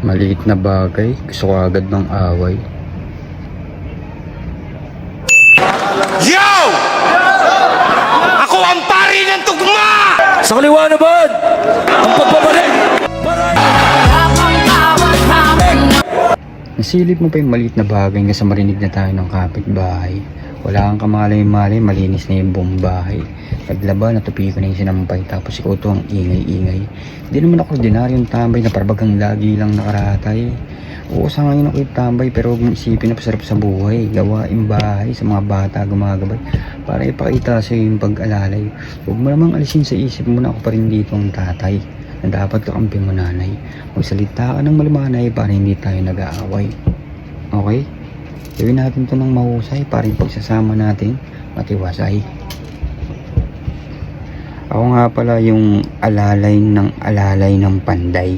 Maliit na bagay, gusto ko agad ng away. Yo! Ako ang pari ng tugma! Sa kaliwa naman, ang pagbabalik. Nasilip mo pa yung maliit na bagay hanggang sa marinig na tayo ng kapitbahay. Wala kang kamalay-malay, malinis na yung buong bahay. Naglaba, natupi ko na yung sinampay, tapos ikaw to ang ingay-ingay. Hindi naman ako ordinaryong tambay na parbagang lagi lang nakaratay. Oo, sa ngayon ako'y tambay, pero huwag mong isipin na pasarap sa buhay. Gawaing bahay sa mga bata gumagabay para ipakita sa iyo yung pag-alalay. Huwag mo namang alisin sa isip mo na ako pa rin dito ang tatay na dapat kakampi mo nanay. Magsalita ka ng malumanay para hindi tayo nag-aaway. Okay? Gawin natin to ng mahusay para yung pagsasama natin matiwasay. Ako nga pala yung alalay ng panday.